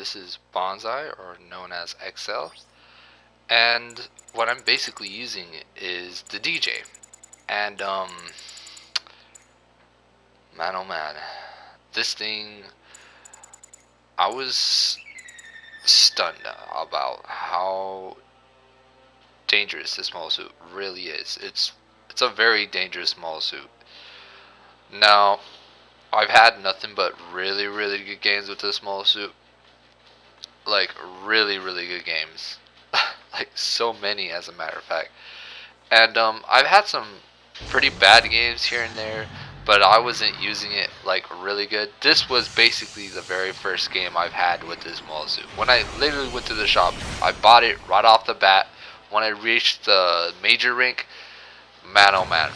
this is Bonsai, or known as XL, and what I'm basically using is the Dijeh. And man oh man, this thing, I was stunned about how dangerous this small suit really is. It's a very dangerous small suit. Now, I've had nothing but really good games with this small suit. Like really good games. Like so many, as a matter of fact. And I've had some pretty bad games here and there, but I wasn't using it like really good. This was basically the very first game I've had with this small suit. When I literally went to the shop, I bought it right off the bat. When I reached the major rank, man oh man,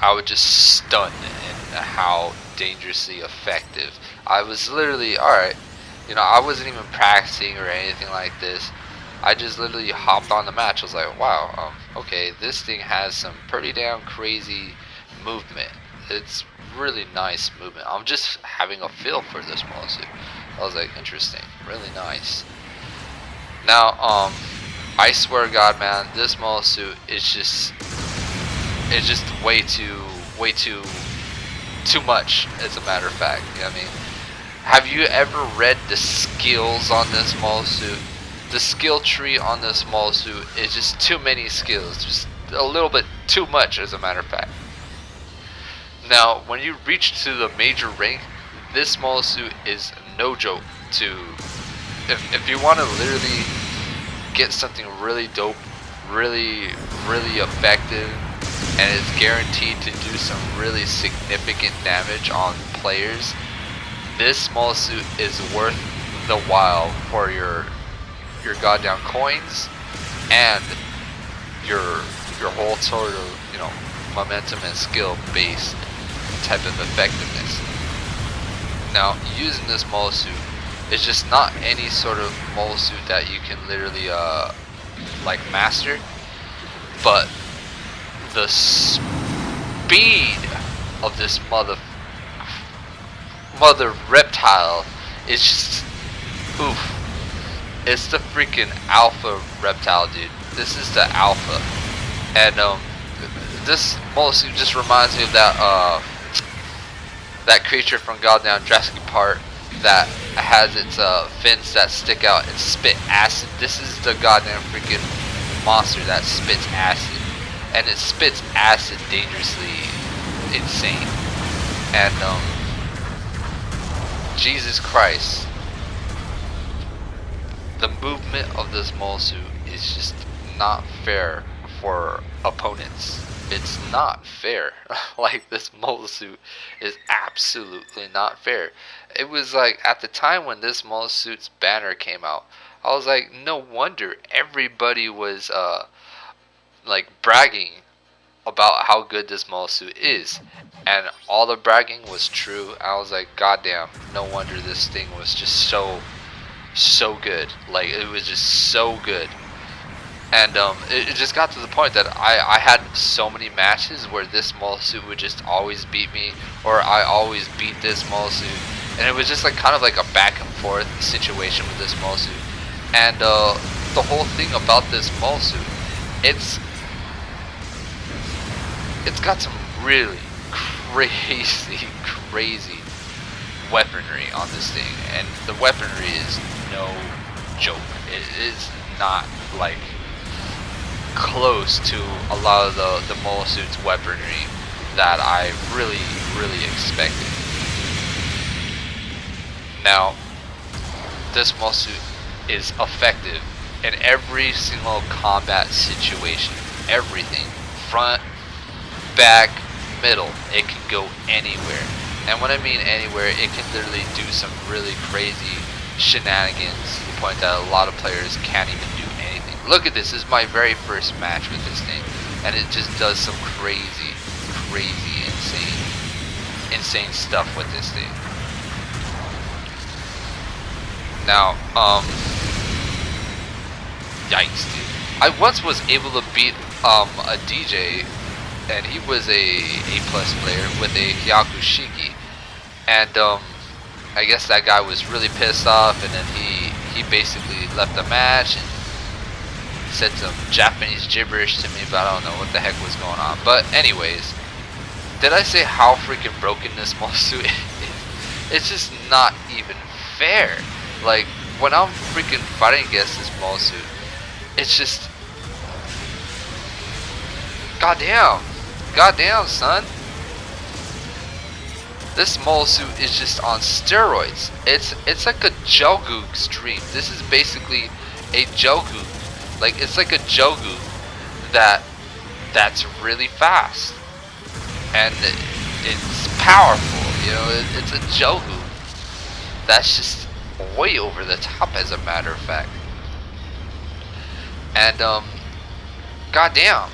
I was just stunned in how dangerously effective. I was literally, alright, I wasn't even practicing or anything like this. I just literally hopped on the match. I was like, wow, okay, this thing has some pretty damn crazy movement. It's really nice movement. I'm just having a feel for this small suit. I was like, interesting, really nice. Now, I swear to God, man, this small suit is just, it's just way too much, as a matter of fact. You know what I mean? Have you ever read the skills on this small suit? The skill tree on this small suit is just too many skills, just a little bit too much, as a matter of fact. Now, when you reach to the major rank, this small suit is no joke. If you want to literally get something really dope, really effective, and it's guaranteed to do some really significant damage on players, this small suit is worth the while for your goddamn coins and your whole sort of momentum and skill based type of effectiveness. Now, using this mole suit is just not any sort of mole suit that you can literally like master, but the speed of this mother reptile is just oof. It's the freaking alpha reptile, dude. This is the alpha. And this mostly just reminds me of that creature from goddamn Jurassic Park that has its fins that stick out and spit acid. This is the goddamn freaking monster that spits acid. And it spits acid dangerously insane. And Jesus Christ. The movement of this mole suit is just not fair for opponents. It's not fair. Like, this mole suit is absolutely not fair. It was like at the time when this mole suit's banner came out, I was like, no wonder everybody was like bragging about how good this mole suit is, and all the bragging was true. I was like, goddamn, no wonder this thing was just so good. Like, it was just so good. And it just got to the point that I had so many matches where this mole suit would just always beat me, or I always beat this mole suit, and it was just like kind of like a back and forth situation with this mole suit. And the whole thing about this mole suit, it's got some really crazy weaponry on this thing, and the weaponry is no joke. It is not like close to a lot of the mole suit's weaponry that I really expected. Now, this mole suit is effective in every single combat situation. Everything, front, back, middle, it can go anywhere. And when I mean anywhere, it can literally do some really crazy shenanigans to the point that a lot of players can't even do anything. Look at this. This is my very first match with this thing, and it just does some crazy insane stuff with this thing. Now, yikes, dude. I once was able to beat a Dijeh, and he was a A+ player with a Hyakushiki, and I guess that guy was really pissed off, and then he basically left the match and said some Japanese gibberish to me, but I don't know what the heck was going on. But anyways, did I say how freaking broken this small suit is? It's just not even fair. Like, when I'm freaking fighting against this small suit, it's just, goddamn, son. This small suit is just on steroids. It's like a Jogu stream. This is basically a Jogu. Like, it's like a Jogu that's really fast, and it's powerful. You know, it's a Jogu that's just way over the top, as a matter of fact. And goddamn,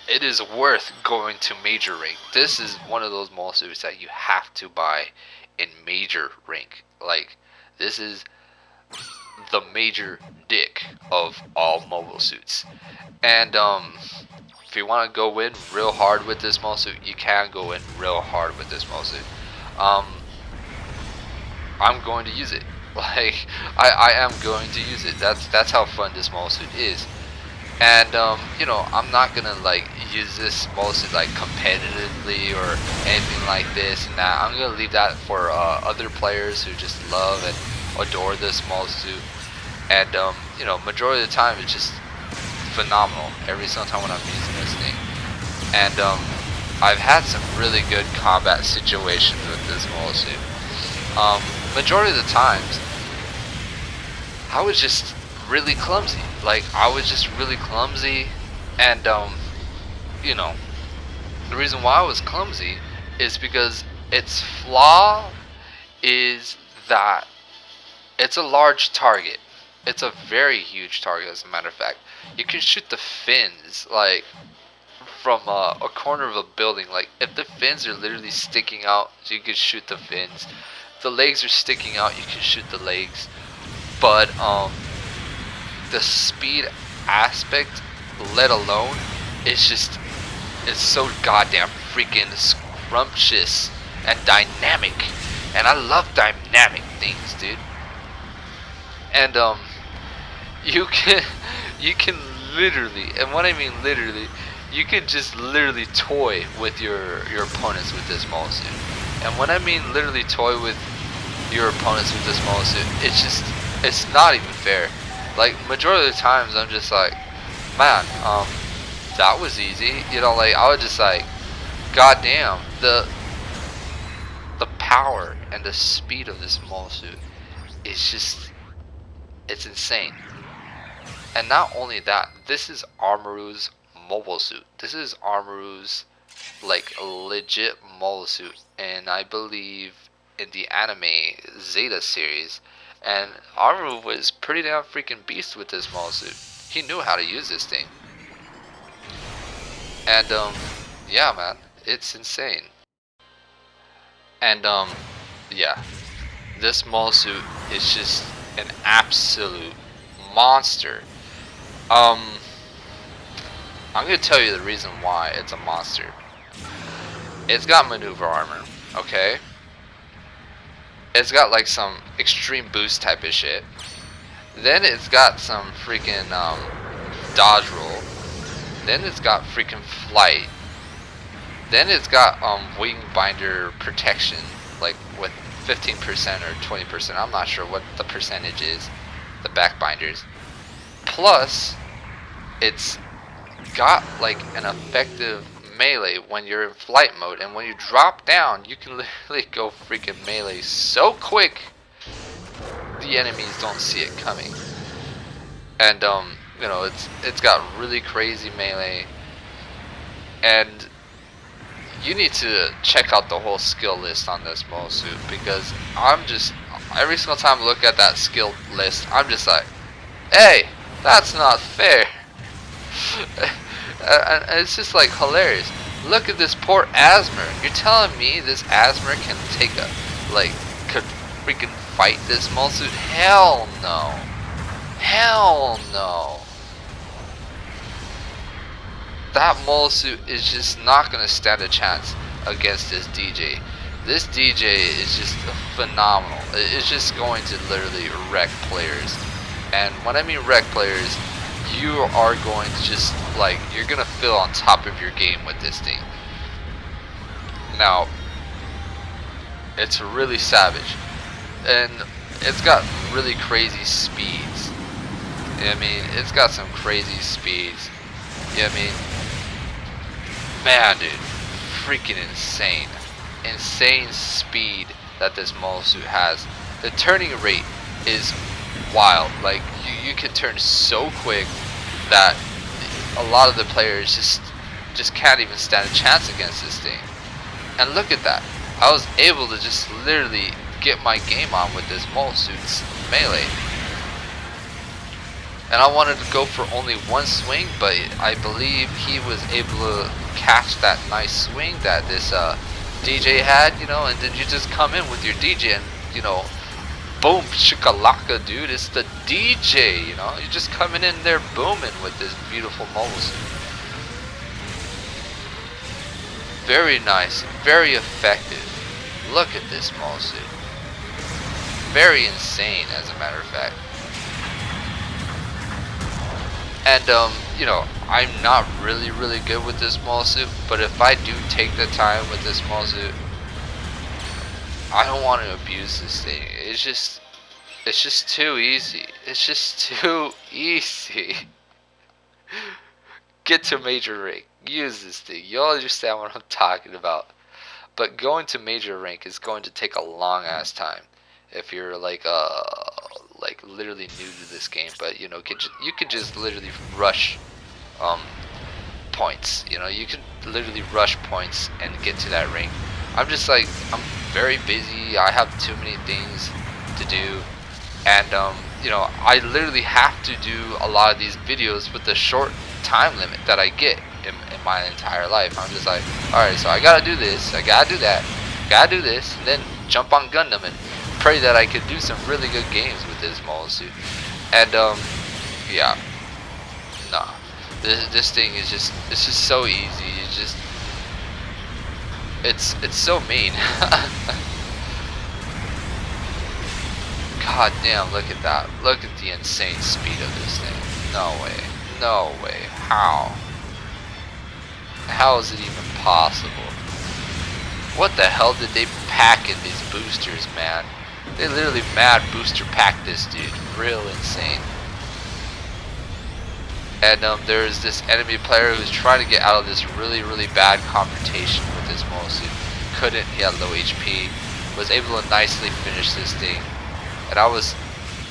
it is worth going to major rank. This is one of those mall suits that you have to buy in major rank. Like, this is the major dick of all mobile suits. And if you want to go in real hard with this mall suit, you can go in real hard with this mall suit. I'm going to use it. Like, I am going to use it. That's how fun this mall suit is. And you know, I'm not gonna like use this mall suit like competitively or anything like this and that. I'm gonna leave that for other players who just love and adore this mall suit. And you know, majority of the time it's just phenomenal every single time when I'm using this thing. And I've had some really good combat situations with this mall suit. Majority of the times I was just really clumsy. Like, I was just really clumsy, and you know, the reason why I was clumsy is because its flaw is that it's a large target. It's a very huge target, as a matter of fact. You can shoot the fins like from a corner of a building. Like, if the fins are literally sticking out, you can shoot the fins. If the legs are sticking out, you can shoot the legs. But the speed aspect, let alone, it's so goddamn freaking scrumptious and dynamic. And I love dynamic things, dude. And you can literally, and when I mean literally, you can just literally toy with your opponents with this small suit. And when I mean literally toy with your opponents with this small suit, it's not even fair. Like, majority of the times I'm just like, man, that was easy. You know, like, I was just like, goddamn, the power and the speed of this small suit is just, it's insane. And not only that, this is Armaru's mobile suit. This is Armaru's like legit mobile suit, and I believe in the anime Zeta series. And Armaru was pretty damn freaking beast with this mobile suit. He knew how to use this thing. And yeah, man, it's insane. And yeah, this mobile suit is just an absolute monster. I'm gonna tell you the reason why it's a monster. It's got maneuver armor, okay? It's got like some extreme boost type of shit. Then it's got some freaking dodge roll. Then it's got freaking flight. Then it's got wing binder protection, like with 15% or 20%. I'm not sure what the percentage is. The back binders. Plus, it's got like an effective melee when you're in flight mode, and when you drop down, you can literally go freaking melee so quick the enemies don't see it coming. And you know, it's got really crazy melee, and you need to check out the whole skill list on this mobile suit, because I'm just, every single time I look at that skill list, I'm just like, hey, that's not fair. And it's just like hilarious. Look at this poor Asmer. You're telling me this Asmer can take a, like, could freaking fight this mobile suit? Hell no. Hell no. That mobile suit is just not gonna stand a chance against this Dijeh. This Dijeh is just phenomenal. It's just going to literally wreck players. And when I mean wreck players, you are going to just, like, you're gonna feel on top of your game with this thing. Now, it's really savage, and it's got really crazy speeds. You know what I mean? It's got some crazy speeds. You know what I mean? Man, dude, freaking insane. Insane speed that this mole suit has. The turning rate is wild. Like, you can turn so quick that a lot of the players just can't even stand a chance against this thing. And look at that. I was able to just literally get my game on with this mole suit's melee. And I wanted to go for only one swing, but I believe he was able to catch that nice swing that this Dijeh had, you know, and then you just come in with your Dijeh and, you know, boom, shikalaka, dude, it's the Dijeh, you know, you're just coming in there booming with this beautiful mole suit. Very nice, very effective. Look at this mole suit. Very insane, as a matter of fact. And, you know, I'm not really good with this mole suit, but if I do take the time with this mole suit, I don't want to abuse this thing. It's just too easy. It's just too easy. Get to major rank. Use this thing. You'll understand what I'm talking about. But going to major rank is going to take a long ass time if you're like literally new to this game. But you know, you can just literally rush points. You know, you can literally rush points and get to that rank. I'm very busy. I have too many things to do, and you know, I literally have to do a lot of these videos with the short time limit that I get in my entire life. I'm just like, alright, so I gotta do this, I gotta do that, gotta do this, and then jump on Gundam and pray that I could do some really good games with this mole suit. And yeah, nah, this thing is it's just so easy. It's so mean. God damn, look at that. Look at the insane speed of this thing. No way. No way. How? How is it even possible? What the hell did they pack in these boosters, man? They literally mad booster packed this dude. Real insane. And there's this enemy player who's trying to get out of this really bad confrontation with this mole suit. Couldn't. He had low HP. Was able to nicely finish this thing. And I was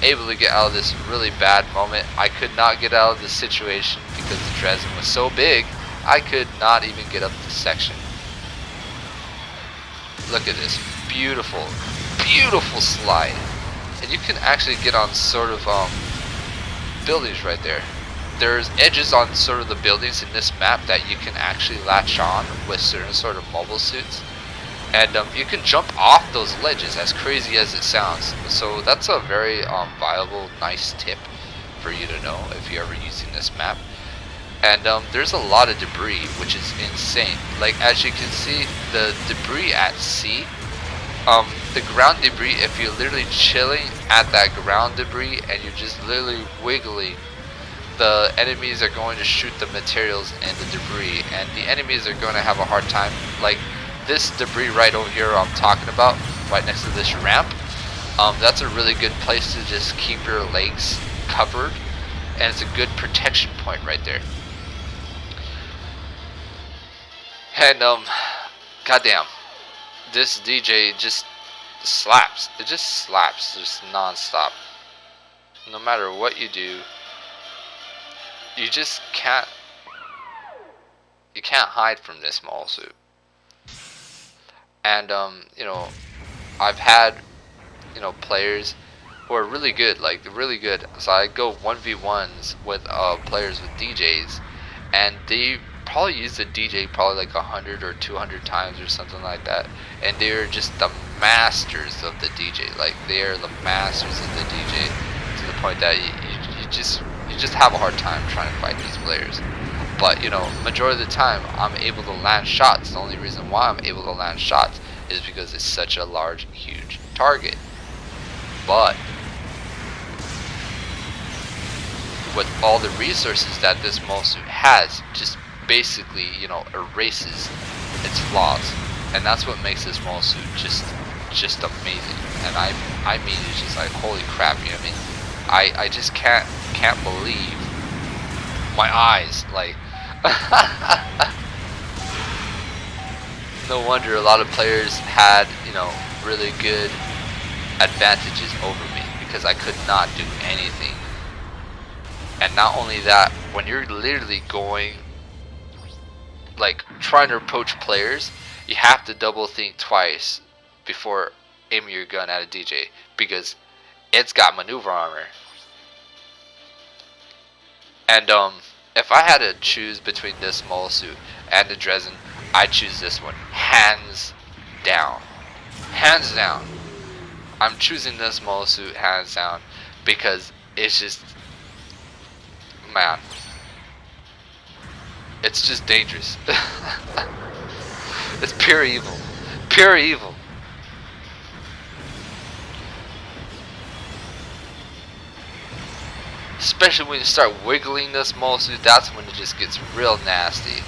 able to get out of this really bad moment. I could not get out of this situation because the Dresden was so big, I could not even get up this section. Look at this beautiful slide. And you can actually get on sort of buildings right there. There's edges on sort of the buildings in this map that you can actually latch on with certain sort of mobile suits. And you can jump off those ledges, as crazy as it sounds. So that's a very viable, nice tip for you to know if you're ever using this map. And there's a lot of debris, which is insane. Like, as you can see, the debris at sea, the ground debris, if you're literally chilling at that ground debris and you're just literally wiggling, the enemies are going to shoot the materials and the debris, and the enemies are going to have a hard time. Like, this debris right over here I'm talking about, right next to this ramp, that's a really good place to just keep your legs covered, and it's a good protection point right there. And goddamn, this Dijeh just slaps. It just slaps, just non-stop. No matter what you do, you just can't hide from this mole suit. And you know, I've had, you know, players who are really good, like they're really good. So I go 1v1s with players with Dijehs, and they probably use the Dijeh probably like 100 or 200 times or something like that, and they're just the masters of the Dijeh. Like, they are the masters of the Dijeh to the point that you just have a hard time trying to fight these players. But, you know, majority of the time I'm able to land shots. The only reason why I'm able to land shots is because it's such a large, huge target. But with all the resources that this mole suit has, just basically, you know, erases its flaws, and that's what makes this mole suit just amazing. And I mean, it's just like, holy crap! You know what I mean? I just can't believe my eyes. Like, no wonder a lot of players had, you know, really good advantages over me, because I could not do anything. And not only that, when you're literally going, like, trying to approach players, you have to double think twice before aiming your gun at a Dijeh, because it's got maneuver armor. And if I had to choose between this mole suit and the Dresden, I'd choose this one, hands down. Hands down. I'm choosing this mole suit hands down, because it's just, man, it's just dangerous. It's pure evil. Pure evil. Especially when you start wiggling this mole suit, that's when it just gets real nasty.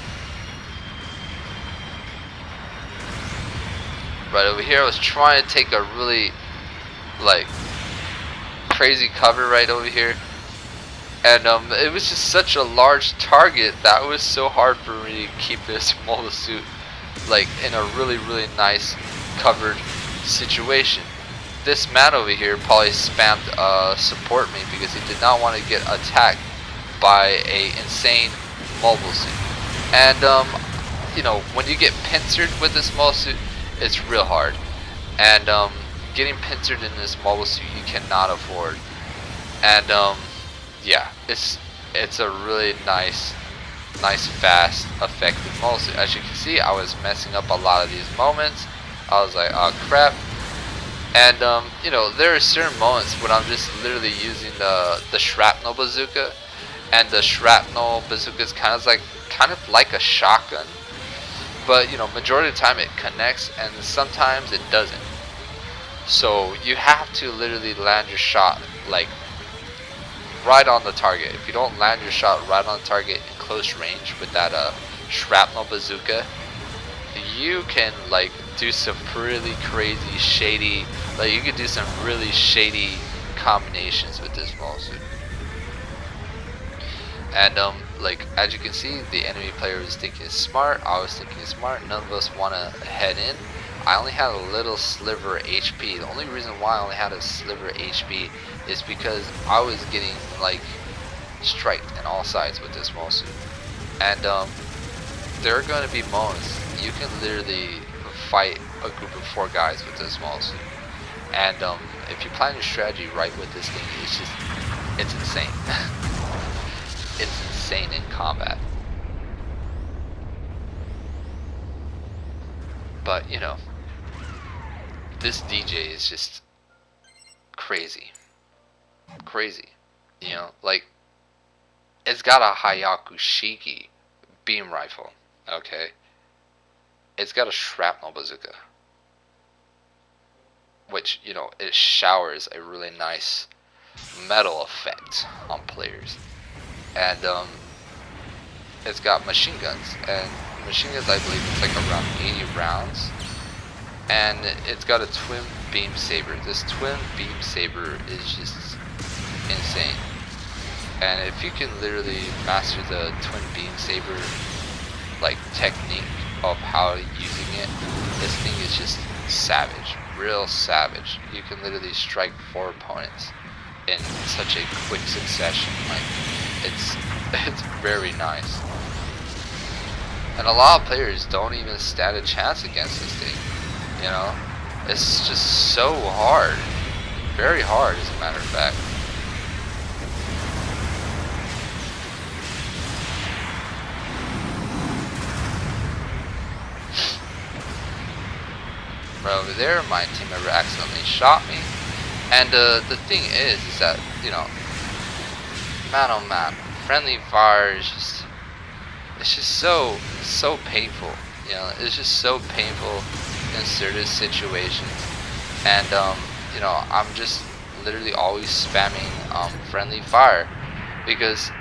Right over here, I was trying to take a really, like, crazy cover right over here. And it was just such a large target that it was so hard for me to keep this mole suit, like, in a really, really nice covered situation. This man over here probably spammed support me because he did not want to get attacked by a insane mobile suit. And you know, when you get pincered with this mobile suit, it's real hard. And getting pincered in this mobile suit you cannot afford. And yeah, it's a really nice, fast, effective mobile suit. As you can see, I was messing up a lot of these moments. I was like, oh crap. And you know, there are certain moments when I'm just literally using the shrapnel bazooka, and the shrapnel bazooka is kind of like a shotgun, but you know, majority of the time it connects, and sometimes it doesn't. So you have to literally land your shot like right on the target. If you don't land your shot right on the target in close range with that shrapnel bazooka, you can like do some really crazy shady, like you could do some really shady combinations with this mole suit. And like, as you can see, the enemy player was thinking smart, I was thinking smart, none of us want to head in. I only had a little sliver HP. The only reason why I only had a sliver HP is because I was getting like striked on all sides with this mole suit. And there are going to be moments you can literally fight a group of 4 guys with this mole suit. And if you plan your strategy right with this thing, it's insane. It's insane in combat. But you know, this Dijeh is just crazy. You know, like, it's got a Hayaku Shiki beam rifle, okay? It's got a shrapnel bazooka, which, you know, it showers a really nice metal effect on players. And it's got machine guns, and machine guns, I believe it's like around 80 rounds. And it's got a twin beam saber. This twin beam saber is just insane. And if you can literally master the twin beam saber like technique of how using it, this thing is just savage, real savage. You can literally strike 4 opponents in such a quick succession. Like, it's very nice. And a lot of players don't even stand a chance against this thing. You know, it's just so hard, very hard, as a matter of fact. Right over there, my team member accidentally shot me. And the thing is that, you know, man oh man, friendly fire is just, it's just so painful. You know, it's just so painful. in certain situations, and you know, I'm just literally always spamming friendly fire, because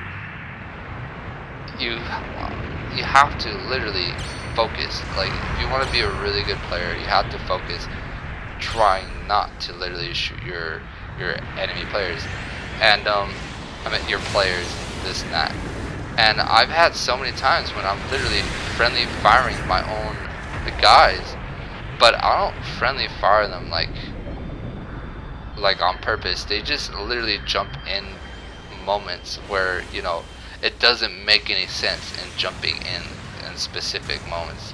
you you have to literally focus. Like, if you want to be a really good player, you have to focus, trying not to literally shoot your enemy players, and I mean your players, this and that. And I've had so many times when I'm literally friendly firing my own the guys, but I don't friendly fire them like on purpose. They just literally jump in moments where, you know, it doesn't make any sense in jumping in specific moments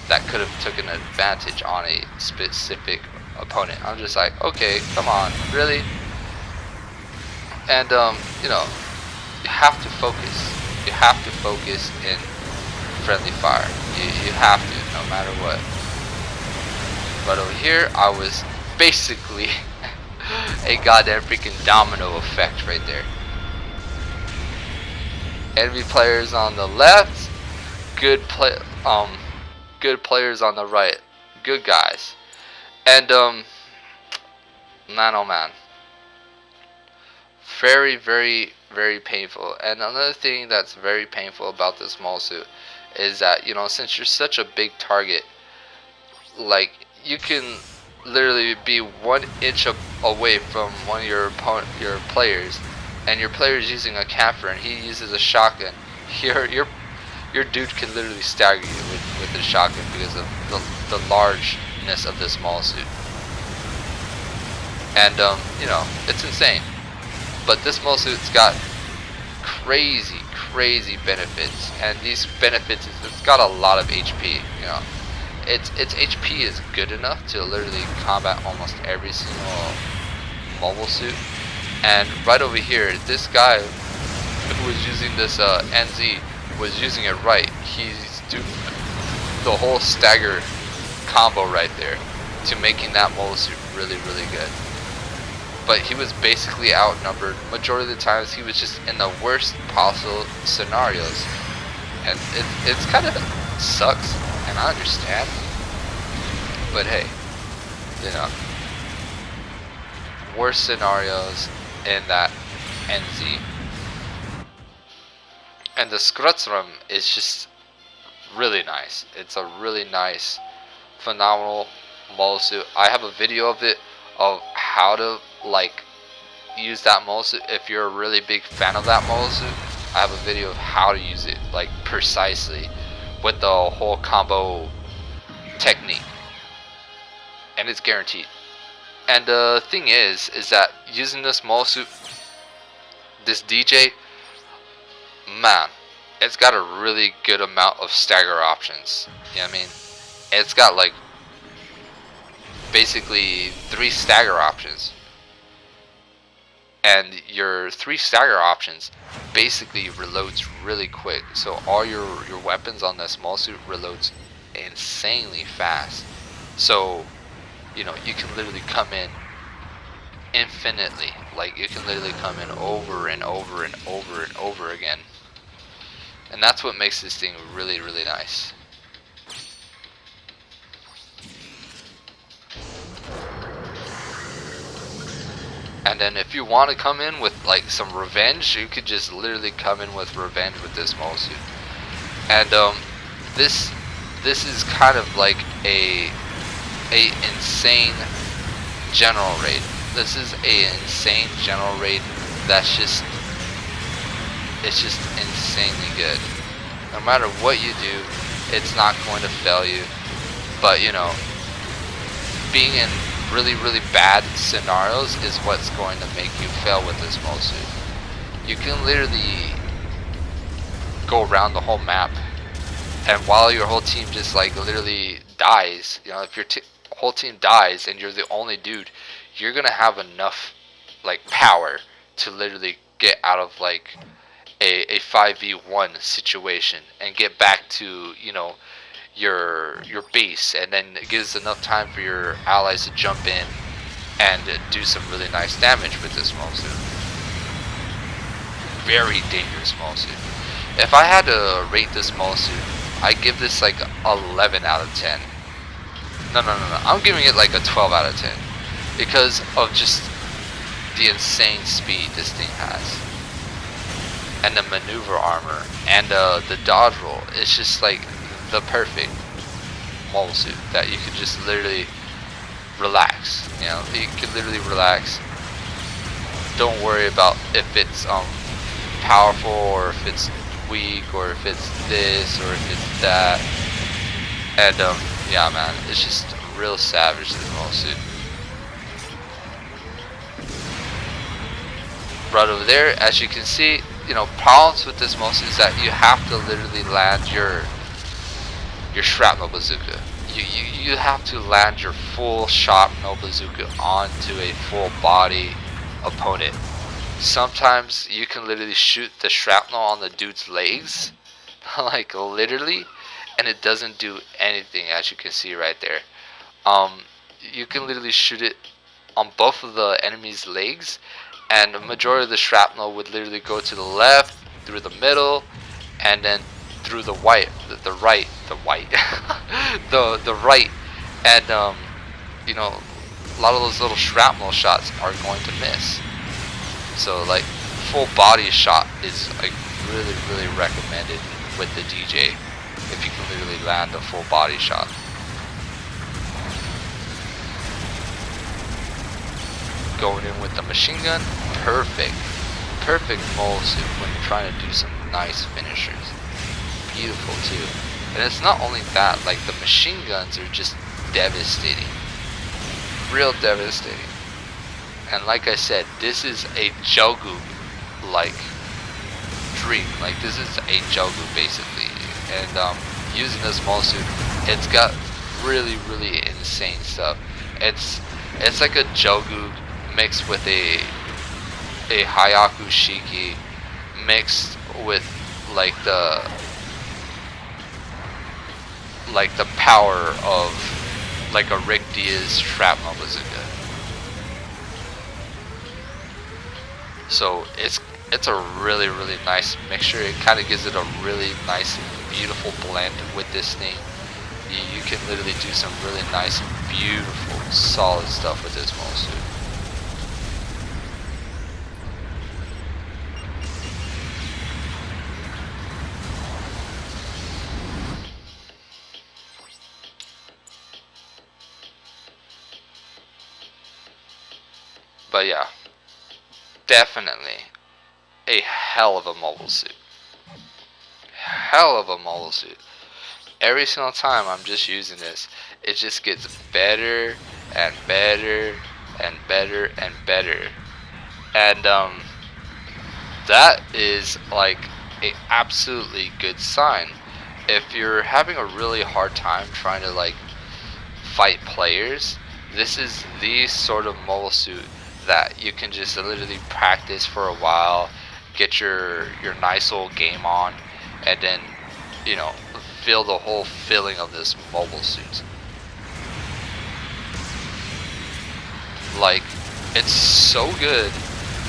that could have taken advantage on a specific opponent. I'm just like, okay, come on, really? And you know, you have to focus. You have to focus in friendly fire. You have to, no matter what. But over here, I was basically a goddamn freaking domino effect right there. Enemy players on the left, good good players on the right, good guys. And man, oh man, very, very, very painful. And another thing that's very painful about this small suit is that, you know, since you're such a big target, like, you can literally be 1 inch away from one of your players, and your player is using a camper and he uses a shotgun. Your dude can literally stagger you with the shotgun because of the largeness of this small suit. And you know, it's insane. But this small suit's got crazy, crazy benefits, and these benefits, it's got a lot of HP. You know, its HP is good enough to literally combat almost every single mobile suit. And right over here, this guy who was using this NZ was using it right. He's doing the whole stagger combo right there to making that mobile suit really, really good. But he was basically outnumbered. Majority of the times he was just in the worst possible scenarios, and it's kind of sucks, and I understand. But hey, you know, worst scenarios in that NZ. And the Skrutzrum is just really nice. It's a really nice, phenomenal mole suit. I have a video of it, of how to like use that mole suit. If you're a really big fan of that mole suit, I have a video of how to use it, like, precisely, with the whole combo technique, and it's guaranteed. And the thing is that using this mole suit, this Dijeh, man, it's got a really good amount of stagger options. You know what I mean? It's got like basically 3 stagger options, and your 3 stagger options basically reloads really quick. So all your weapons on this small suit reloads insanely fast. So, you know, you can literally come in infinitely. Like, you can literally come in over and over and over and over again. And that's what makes this thing really, really nice. And then if you want to come in with like some revenge, you could just literally come in with revenge with this mole suit. And this is kind of like a insane general raid. This is a insane general raid that's just, it's just insanely good. No matter what you do, it's not going to fail you. But, you know, being in really, really bad scenarios is what's going to make you fail with this mole suit. You can literally go around the whole map, and while your whole team just like literally dies, you know, if your whole team dies and you're the only dude, you're gonna have enough like power to literally get out of like a 5v1 situation and get back to, you know, your base, and then it gives enough time for your allies to jump in and do some really nice damage with this small suit. Very dangerous small suit. If I had to rate this small suit, I give this like 11 out of 10. No. I'm giving it like a 12 out of 10 because of just the insane speed this thing has, and the maneuver armor, and the dodge roll. It's just like the perfect mobile suit that you could just literally relax. You know, you can literally relax. Don't worry about if it's powerful or if it's weak or if it's this or if it's that. And yeah, man, it's just real savage, this mobile suit. Right over there, as you can see, you know, problems with this mobile suit is that you have to literally land your shrapnel bazooka. You have to land your full shrapnel bazooka onto a full body opponent. Sometimes you can literally shoot the shrapnel on the dude's legs, like literally, and it doesn't do anything, as you can see right there. You can literally shoot it on both of the enemy's legs, and the majority of the shrapnel would literally go to the left, through the middle, and then through the right, the right, and you know, a lot of those little shrapnel shots are going to miss. So like full body shot is like really recommended with the Dijeh if you can literally land a full body shot. Going in with the machine gun, perfect mole suit when you're trying to do some nice finishers. Beautiful too. And it's not only that, like the machine guns are just devastating, real devastating. And like I said, this is a Jogu like dream. Like this is a Jogu basically. And using this mole suit, it's got really insane stuff. It's like a Jogu mixed with a Hayaku Shiki mixed with like the power of like a Rick Diaz shrapnel bazooka. So it's a really nice mixture. It kind of gives it a really nice, beautiful blend with this thing. You can literally do some really nice, beautiful, solid stuff with this mole suit. But yeah, definitely a hell of a mobile suit. Hell of a mobile suit. Every single time I'm just using this, it just gets better and better and better and better. And that is like a absolutely good sign. If you're having a really hard time trying to like fight players, this is the sort of mobile suit that you can just literally practice for a while, get your nice old game on, and then, you know, feel the whole feeling of this mobile suit. Like, it's so good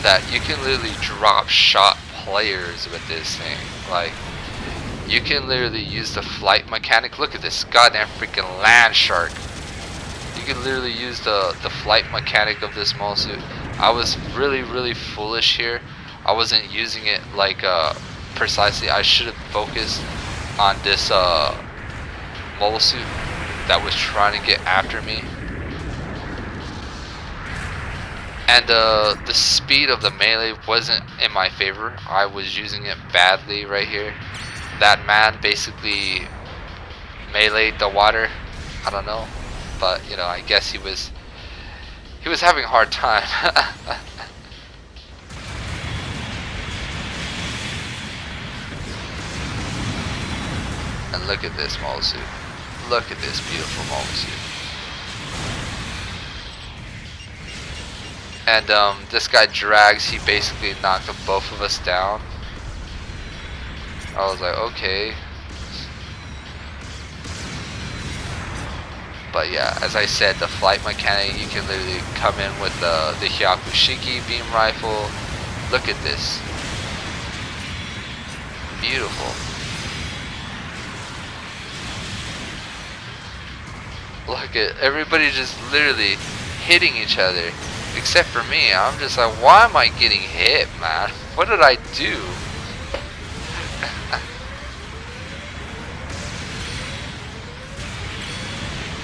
that you can literally drop shot players with this thing. Like, you can literally use the flight mechanic. Look at this goddamn freaking land shark. You can literally use the flight mechanic of this mobile suit. I was really foolish here. I wasn't using it like precisely. I should have focused on this mobile suit that was trying to get after me. And the speed of the melee wasn't in my favor. I was using it badly right here. That man basically meleeed the water. I don't know, but you know, I guess he was having a hard time. And look at this mobile suit. Look at this beautiful mobile suit. And this guy Drags, he basically knocked both of us down. I was like, okay. But yeah, as I said, the flight mechanic, you can literally come in with the Hyakushiki beam rifle. Look at this. Beautiful. Look at everybody just literally hitting each other. Except for me. I'm just like, why am I getting hit, man? What did I do?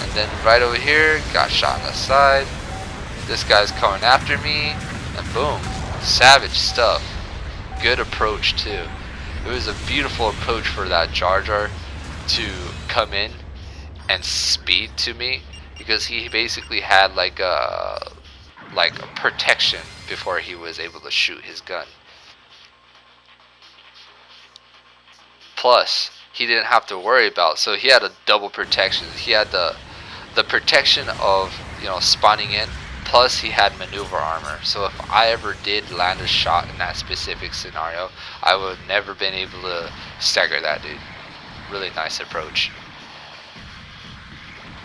And then right over here, got shot on the side. This guy's coming after me. And boom. Savage stuff. Good approach too. It was a beautiful approach for that Jar Jar to come in and speed to me, because he basically had like a protection before he was able to shoot his gun. Plus, he didn't have to worry about, so he had a double protection. He had the protection of, you know, spawning in, plus he had maneuver armor. So if I ever did land a shot in that specific scenario, I would never been able to stagger that dude. Really nice approach.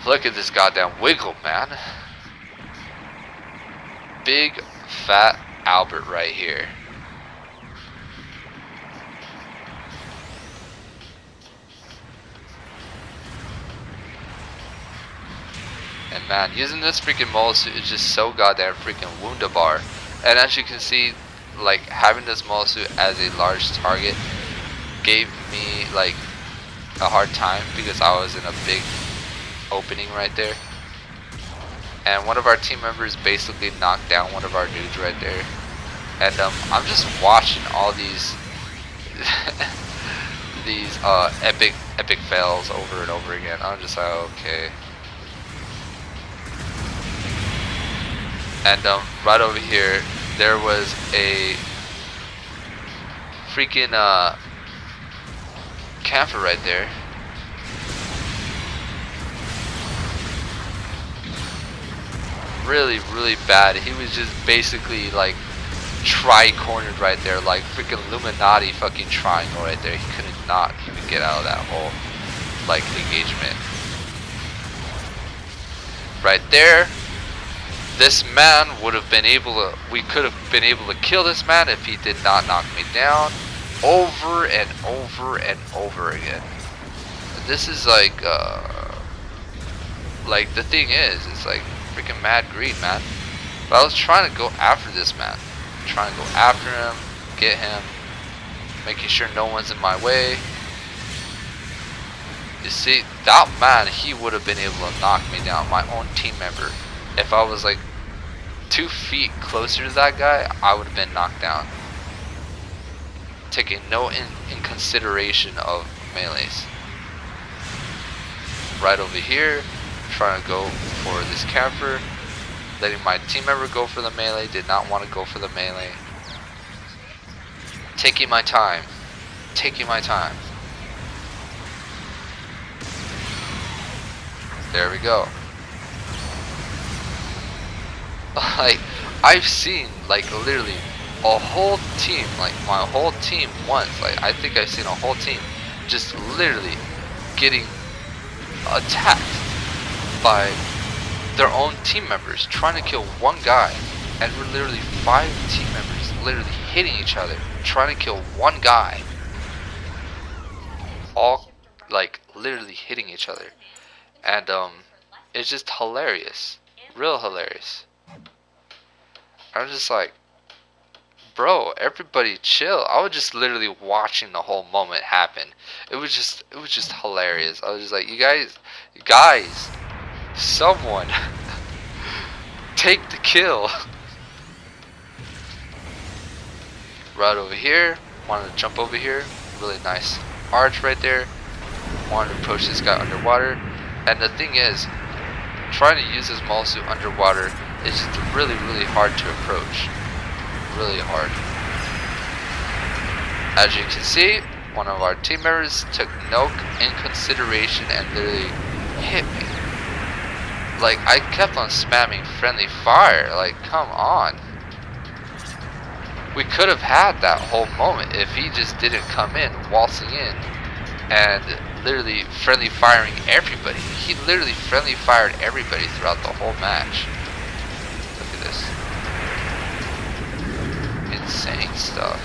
Look at this goddamn wiggle, man. Big fat Albert right here. And man, using this freaking mole suit is just so goddamn freaking woundabar. And as you can see, like, having this mole suit as a large target gave me like a hard time, because I was in a big opening right there. And one of our team members basically knocked down one of our dudes right there. And I'm just watching all these these epic fails over and over again. I'm just like, okay. And right over here, there was a freaking camper right there. Really bad. He was just basically like tri-cornered right there, like freaking Illuminati fucking triangle right there. He could not even get out of that whole like engagement. Right there, this man would have been able to, we could have been able to kill this man if he did not knock me down over and over and over again. This is like the thing is, it's like freaking mad greed, man. But I was trying to go after this man, trying to go after him, get him, making sure no one's in my way. You see, that man, he would have been able to knock me down, my own team member. If I was like 2 feet closer to that guy, I would have been knocked down. Taking no in consideration of melees. Right over here, trying to go for this camper, letting my team member go for the melee, did not want to go for the melee. Taking my time. There we go. Like, I've seen like literally a whole team, like my whole team once, like I think I've seen a whole team just literally getting attacked by their own team members trying to kill one guy, and we're literally 5 team members literally hitting each other trying to kill one guy, all like literally hitting each other. And it's just hilarious, real hilarious. I'm just like, bro, everybody chill. I was just literally watching the whole moment happen. It was just hilarious. I was just like, you guys, someone take the kill. Right over here, wanted to jump over here, really nice arch right there. Wanted to approach this guy underwater, and the thing is, trying to use this mole suit underwater is just really hard to approach. Really hard. As you can see, one of our team members took no in consideration and literally hit me. Like, I kept on spamming friendly fire. Like, come on. We could have had that whole moment if he just didn't come in, waltzing in, and literally friendly firing everybody. He literally friendly fired everybody throughout the whole match. Look at this. Insane stuff.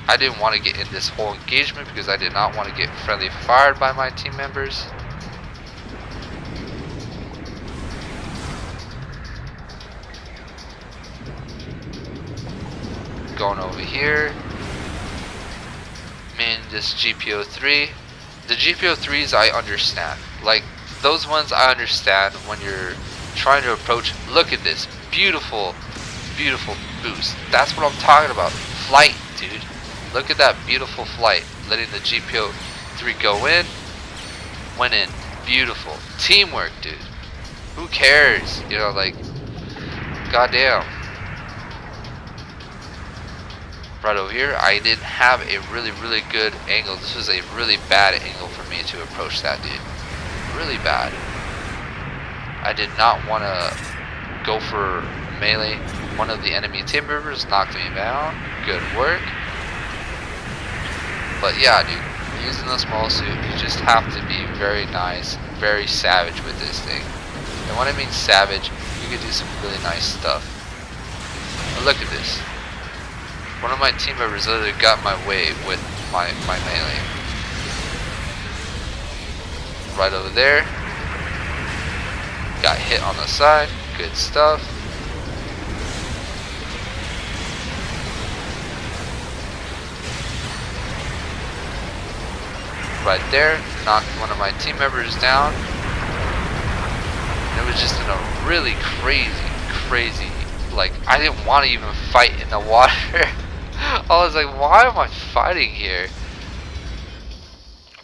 I didn't want to get in this whole engagement because I did not want to get friendly fired by my team members. Going over here. Man, this GBO3. The GBO3s I understand. Like, those ones I understand when you're trying to approach. Look at this. Beautiful, beautiful boost. That's what I'm talking about. Flight, dude. Look at that beautiful flight. Letting the GBO3 go in. Went in. Beautiful. Teamwork, dude. Who cares? You know, like, goddamn. Right over here, I didn't have a really good angle. This was a really bad angle for me to approach that dude. Really bad. I did not want to go for melee. One of the enemy team members knocked me down. Good work. But yeah, dude, using the small suit, you just have to be very nice, very savage with this thing. And when I mean savage, you can do some really nice stuff. But look at this. One of my team members literally got my way with my melee. Right over there. Got hit on the side. Good stuff. Right there. Knocked one of my team members down. And it was just in a really crazy, like, I didn't want to even fight in the water. I was like, why am I fighting here?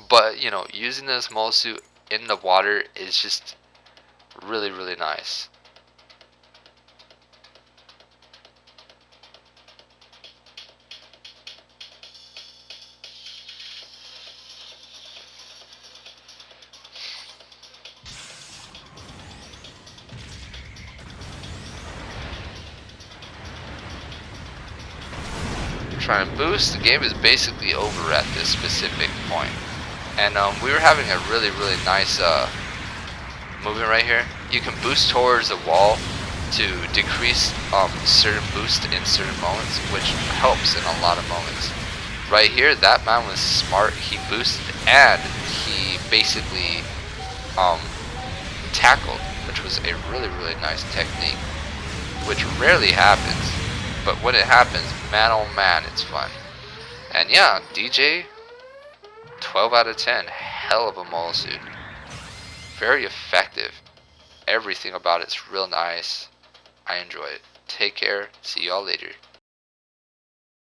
But, you know, using the small suit in the water is just really nice. Try and boost. The game is basically over at this specific point. And we were having a really nice movement right here. You can boost towards the wall to decrease certain boost in certain moments, which helps in a lot of moments. Right here, that man was smart. He boosted and he basically tackled, which was a really nice technique, which rarely happens. But when it happens, man oh man, it's fun. And yeah, Dijeh, 12 out of 10. Hell of a mole suit. Very effective. Everything about it's real nice. I enjoy it. Take care. See y'all later.